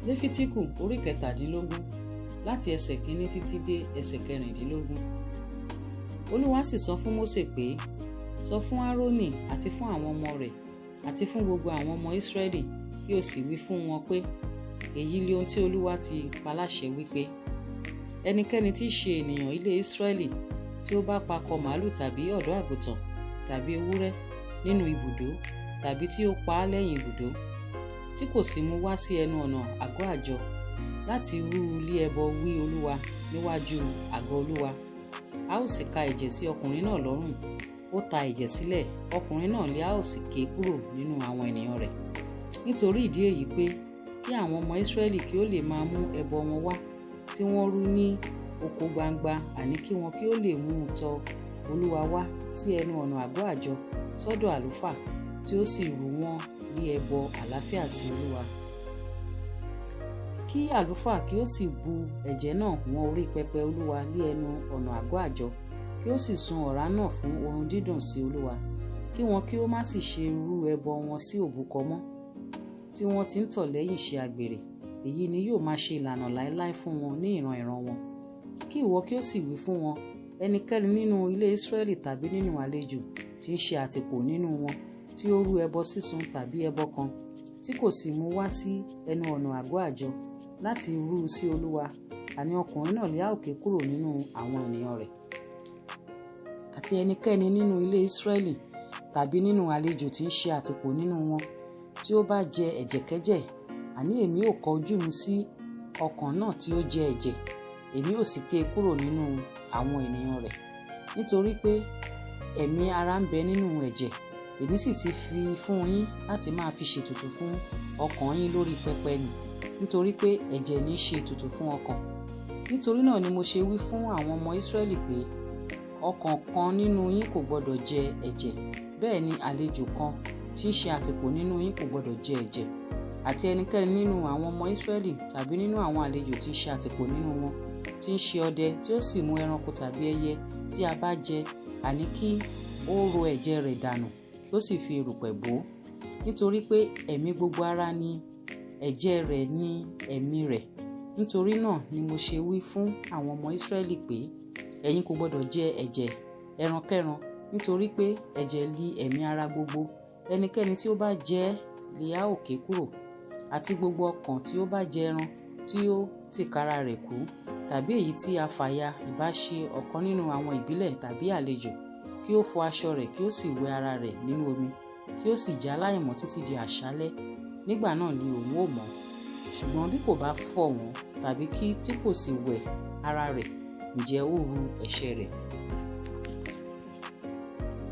Lefitiku orí Ketadinlogun láti ẹsẹ̀ 1 títí dé ẹsẹ̀ 16. Olúwa sì sọ fún Mósè pé, sọ fún Árónì àti fún àwọn ọmọ rẹ̀ àti fún gbogbo àwọn ọmọ Ísírẹ́lì kí o sì wí fún wọn pé, èyí ni ohun tí Olúwa ti paláṣẹ wípé, ẹnikẹ́ni tí í ṣe ènìyàn ilé Ísírẹ́lì tí ó bá pakọ màálù tàbí ọ̀dọ́ àgùntàn tàbí ewúrẹ́ nínú ibùdó tàbí tí ó pa á lẹ́yìn ibùdó, tí kò sì mú wá sí ẹnu ọ̀nà àgọ́ àjọ láti rú ilé ẹbọ wí Olúwa níwájú àgọ́ Olúwa, a ó sì ka ẹ̀jẹ̀ sí ọkùnrin náà lọ́rùn. Ó ta ẹ̀jẹ̀ sílẹ̀, ọkùnrin náà lé a ó sì ké kúrò nínú àwọn ènìyàn rẹ̀. Nítorí ìdí èyí pé kí àwọn ọmọ Ísírẹ́lì kí ó lè máa mú ẹbọ wọn wá tí wọ́n rú ní oko gbangba, àní kí wọn kí ó lè mú un tọ Olúwa wá sí ẹnu ọ̀nà àgọ́ àjọ sọ́dọ̀ àlùfáà tí ó sì rú wọn lé ẹbọ àlàáfíà sí Olúwa. Kí àlùfáà kí ó sì bu ẹ̀jẹ̀ náà wọ́n orí pẹpẹ Olúwa lé ẹnu ọ̀nà àgọ́ àjọ, kí ó sì sun ọ̀rá náà fún orun dídùn sí Olúwa, kí wọn kí ó má sì ṣe rú ẹbọ wọn sí òbúkọ mọ́ tí wọ́n ti ń tọ̀ lẹ́yìn ṣe àgbèrè. Èyí ni yóò máa ṣe ìlànà láéláé fún wọn ní ìran ìran wọn. Kí ìwọ kí ó sì wí fún wọn, ẹnikẹ́ni nínú ilé Ísírẹ́lì tàbí nínú àlejò tí ń ṣe àtìpó nínú wọn tí ó rú ẹbọ sísun tàbí ẹbọ kan tí kò sì mú wá sí ẹnu ọ̀nà àgọ́ àjọ láti rú sí Olúwa, àní ọkùnrin náà lé a ó ké kúrò nínú àwọn ènìyàn rẹ̀. Àti ẹnikẹ́ni nínú ilé Ísírẹ́lì tàbí nínú àlejò tí ń ṣe àtìpó nínú wọn tí ó bá jẹ ẹ̀jẹ̀kẹ́jẹ̀, àní èmi ó kọ ojú mi sí ọkàn náà tí ó jẹ ẹ̀jẹ̀, èmi ó sì ké kúrò nínú àwọn ènìyàn rẹ̀. Nítorí pé ẹ̀mí ara ń bẹ nínú ẹ̀jẹ̀, èmi sì ti fi fún yín láti máa fi ṣètùtù fún ọkàn yín lórí pẹpẹ nì, nítorí pé ẹ̀jẹ̀ ní í ṣe ètùtù fún ọkàn. Nítorí náà ni mo ṣe wí fún àwọn ọmọ Ísírẹ́lì pé, ọkàn kan nínú yín kò gbọdọ̀ jẹ ẹ̀jẹ̀, bẹ́ẹ̀ ni àlejò kan tí ń ṣe àtìpó nínú yín kò gbọdọ̀ jẹ ẹ̀jẹ̀. Àti ẹnikẹ́ni nínú àwọn ọmọ Ísírẹ́lì tàbí nínú àwọn àlejò tí ń ṣe àtìpó nínú wọn tí ń ṣe ọdẹ tí ó sì mú ẹranko tàbí ẹyẹ tí a bá jẹ, àní kí ó ro ẹ̀jẹ̀ rẹ̀ dànù kí ó sì fi erùpẹ̀ bò ó. Nítorí pé ẹ̀mí gbogbo ara ni ẹ̀jẹ̀ rẹ̀ ní ẹ̀mí rẹ̀. Nítorí náà ni mo ṣe wí fún àwọn ọmọ Ísírẹ́lì pé, ẹ̀yin kò gbọdọ̀ jẹ ẹ̀jẹ̀ ẹrankẹ́ran, nítorí pé ẹ̀jẹ̀ li ẹ̀mí ara gbogbo. Ẹnikẹ́ni tí ó bá jẹ ẹ́ lé a ó ké kúrò. Àti gbogbo ọkàn tí ó bá jẹ ẹran tí ó tìkára rẹ̀ kú, tàbí èyí tí a fàya ìbá ṣe ọ̀kan nínú àwọn ìbílẹ̀ tàbí àlejò, kí ó fọ aṣọ rẹ̀ kí ó sì wẹ ara rẹ̀ nínú omi, kí ó sì jẹ́ aláìmọ́ títí di àṣálẹ́. Nígbà náà ni òun ó mọ́. Ṣùgbọ́n bí kò bá fọ̀ wọ́n tàbí tí kò sì wẹ ara rẹ̀, ǹjẹ́ ó ru ẹ̀ṣẹ̀ rẹ̀.